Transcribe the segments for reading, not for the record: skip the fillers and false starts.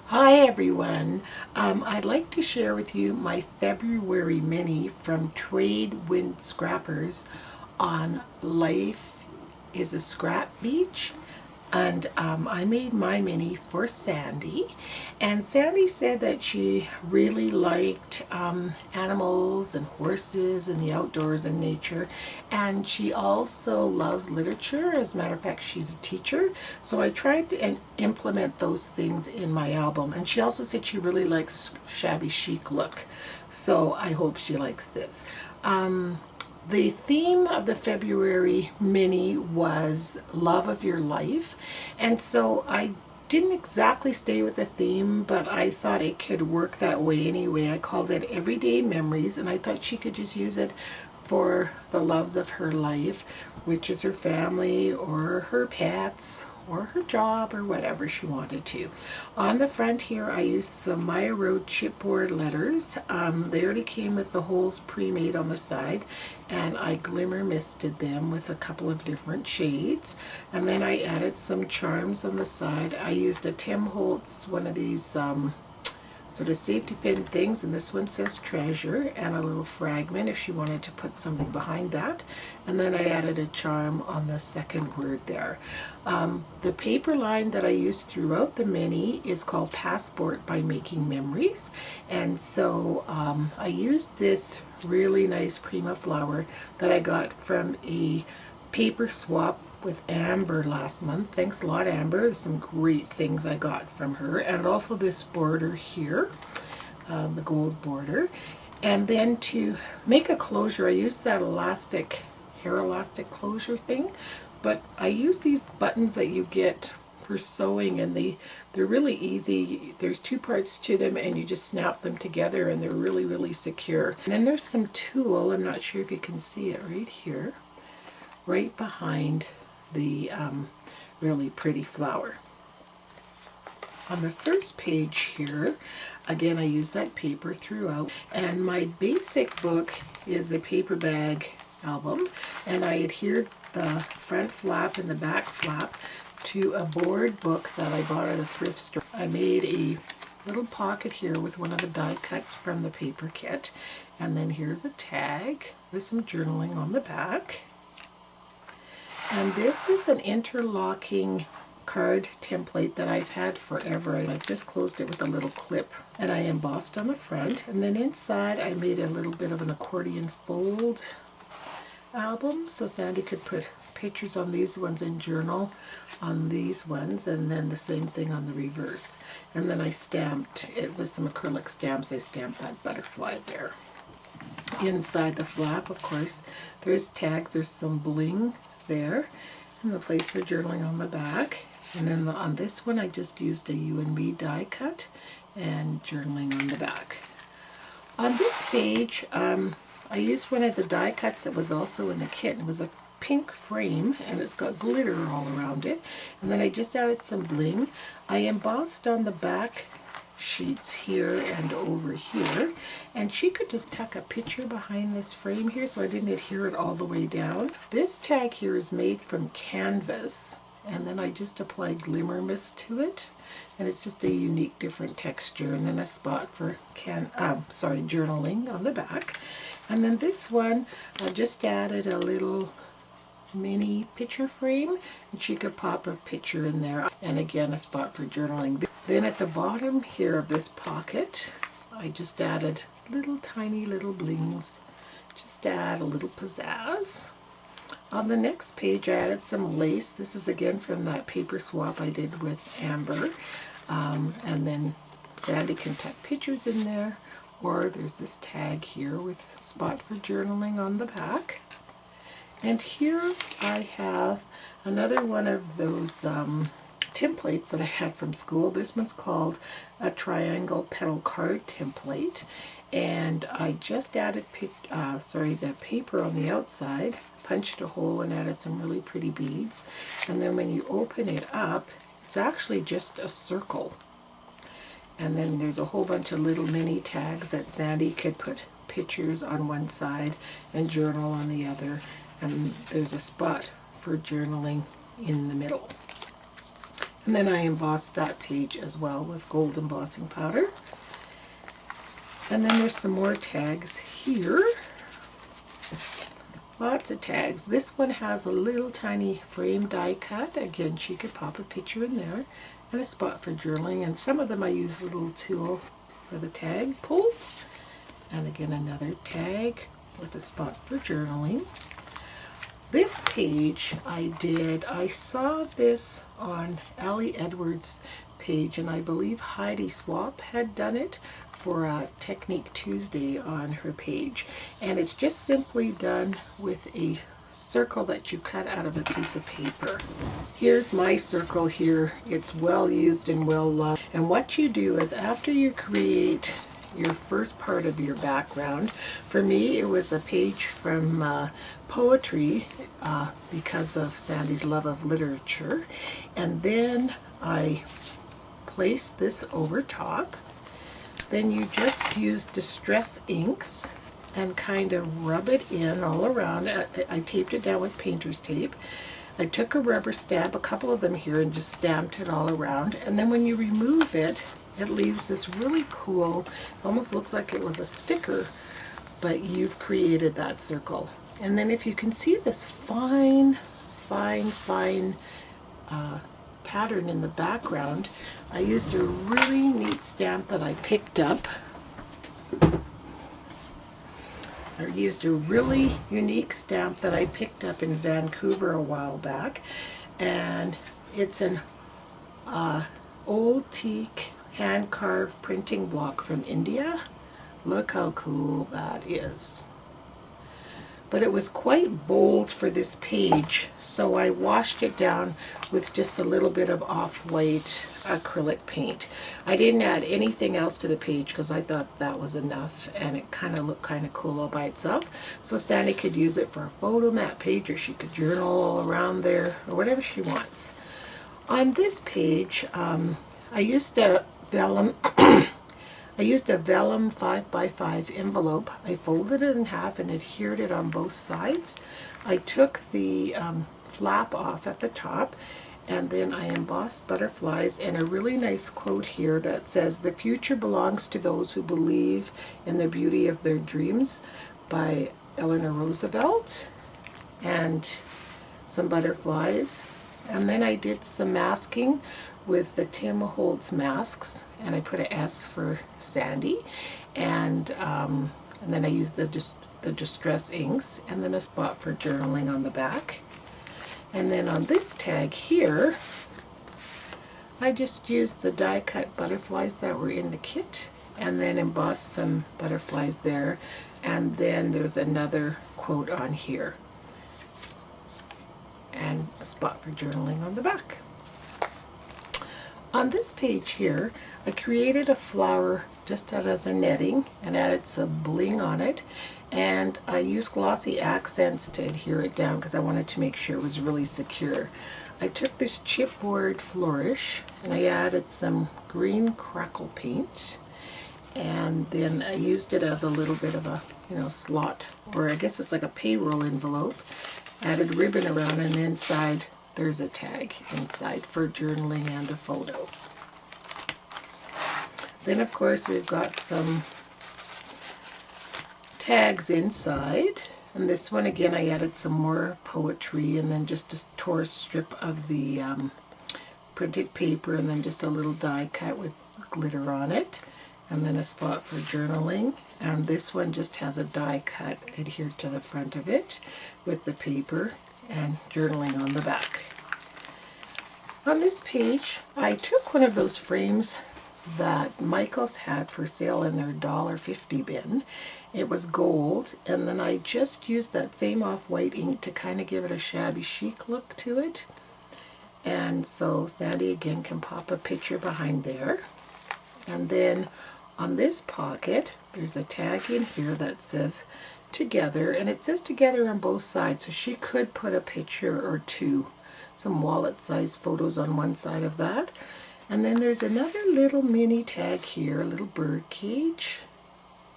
Hi everyone. I'd like to share with you my February mini from Trade Wind Scrappers on Life is a Scrap Beach. And I made my mini for Sandie. And Sandie said that she really liked animals and horses and the outdoors and nature. And she also loves literature. As a matter of fact, she's a teacher. So I tried to implement those things in my album. And she also said she really likes shabby chic look. So I hope she likes this. The theme of the February mini was love of your life, and so I didn't exactly stay with the theme, but I thought it could work that way anyway. I called it Everyday Memories, and I thought she could just use it for the loves of her life, which is her family or her pets or her job or whatever she wanted to. On the front here I used some Maya Road chipboard letters. They already came with the holes pre-made on the side, and I glimmer misted them with a couple of different shades, and then I added some charms on the side. I used a Tim Holtz, one of these sort of safety pin things, and this one says treasure, and a little fragment if she wanted to put something behind that. And then I added a charm on the second word there. The paper line that I used throughout the mini is called Passport by Making Memories, and so I used this really nice Prima flower that I got from a paper swap with Amber last month. Thanks a lot, Amber. There's some great things I got from her, and also this border here, the gold border. And then to make a closure, I used that elastic, hair elastic closure thing, but I use these buttons that you get for sewing, and they're really easy. There's two parts to them, and you just snap them together, and they're really secure. And then there's some tulle. I'm not sure if you can see it right here, right behind the really pretty flower. On the first page here, again, I use that paper throughout, and my basic book is a paper bag album, and I adhered the front flap and the back flap to a board book that I bought at a thrift store. I made a little pocket here with one of the die cuts from the paper kit, and then here's a tag with some journaling on the back. And this is an interlocking card template that I've had forever. I've just closed it with a little clip, and I embossed on the front, and then inside I made a little bit of an accordion fold album so Sandie could put pictures on these ones and journal on these ones, and then the same thing on the reverse. And then I stamped it with some acrylic stamps. I stamped that butterfly there. Inside the flap, of course, there's tags, there's some bling there, and the place for journaling on the back. And then on this one I just used a You and Me die cut and journaling on the back. On this page I used one of the die cuts that was also in the kit. It was a pink frame, and it's got glitter all around it, and then I just added some bling. I embossed on the back sheets here and over here, and she could just tuck a picture behind this frame here, so I didn't adhere it all the way down. This tag here is made from canvas, and then I just applied glimmer mist to it, and it's just a unique different texture. And then a spot for journaling on the back. And then this one I just added a little mini picture frame, and she could pop a picture in there, and again a spot for journaling. Then at the bottom here of this pocket I just added tiny little blings, just to add a little pizzazz. On the next page I added some lace. This is again from that paper swap I did with Amber, and then Sandie can tuck pictures in there, or there's this tag here with a spot for journaling on the back. And here I have another one of those templates that I had from school. This one's called a triangle petal card template, and I just added the paper on the outside, punched a hole and added some really pretty beads, and then when you open it up it's actually just a circle, and then there's a whole bunch of little mini tags that Sandie could put pictures on one side and journal on the other, and there's a spot for journaling in the middle. And then I embossed that page as well with gold embossing powder. And then there's some more tags here. Lots of tags. This one has a little tiny frame die cut. Again, she could pop a picture in there, and a spot for journaling. And some of them I use a little tool for the tag pull. And again, another tag with a spot for journaling. This page I saw this on Allie Edwards' page, and I believe Heidi Swap had done it for a Technique Tuesday on her page. And it's just simply done with a circle that you cut out of a piece of paper. Here's my circle here. It's well used and well loved. And what you do is after you create your first part of your background, for me it was a page from poetry because of Sandie's love of literature, and then I place this over top. Then you just use Distress inks and kind of rub it in all around. I taped it down with painter's tape. I took a rubber stamp, a couple of them here, and just stamped it all around. And then when you remove it, it leaves this really cool, almost looks like it was a sticker, but you've created that circle. And then if you can see this fine pattern in the background, I used a really neat stamp that I picked up. I used a really unique stamp that I picked up in Vancouver a while back, and it's an old teak hand-carved printing block from India. Look how cool that is. But it was quite bold for this page, so I washed it down with just a little bit of off-white acrylic paint. I didn't add anything else to the page because I thought that was enough, and it kind of looked kind of cool all by itself. So Sandie could use it for a photo mat page, or she could journal all around there, or whatever she wants. On this page, I used a vellum I used a vellum 5x5 envelope. I folded it in half and adhered it on both sides. I took the flap off at the top, and then I embossed butterflies and a really nice quote here that says, "The future belongs to those who believe in the beauty of their dreams," by Eleanor Roosevelt, and some butterflies. And then I did some masking with the Tim Holtz masks, and I put an S for Sandie, and then I used the Distress inks, and then a spot for journaling on the back. And then on this tag here, I just used the die cut butterflies that were in the kit, and then embossed some butterflies there, and then there's another quote on here, and a spot for journaling on the back. On this page here, I created a flower just out of the netting and added some bling on it, and I used glossy accents to adhere it down because I wanted to make sure it was really secure. I took this chipboard flourish and I added some green crackle paint, and then I used it as a little bit of a slot, or I guess it's like a payroll envelope. Added ribbon around, and inside there's a tag inside for journaling and a photo. Then of course we've got some tags inside, and this one again I added some more poetry, and then just a tore strip of the printed paper, and then just a little die cut with glitter on it, and then a spot for journaling. And this one just has a die cut adhered to the front of it with the paper, and journaling on the back. On this page, I took one of those frames that Michael's had for sale in their $1.50 bin. It was gold, and then I just used that same off-white ink to kind of give it a shabby chic look to it. And so Sandie again can pop a picture behind there. And then on this pocket, there's a tag in here that says together, and it says together on both sides, so she could put a picture or two, some wallet-sized photos on one side of that. And then there's another little mini tag here, a little bird cage,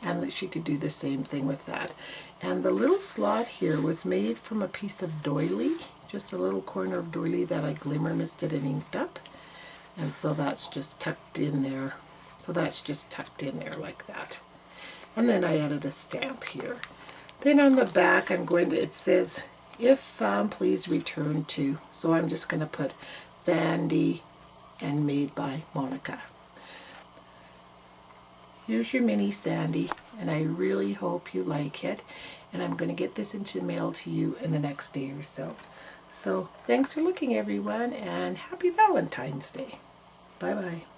and that she could do the same thing with that. And the little slot here was made from a piece of doily, just a little corner of doily that I glimmer misted and inked up. And so that's just tucked in there. So that's just tucked in there like that. And then I added a stamp here. Then on the back, it says, if found, please return to. So I'm just going to put Sandie and made by Monica. Here's your mini Sandie, and I really hope you like it. And I'm going to get this into the mail to you in the next day or so. So thanks for looking, everyone, and happy Valentine's Day. Bye-bye.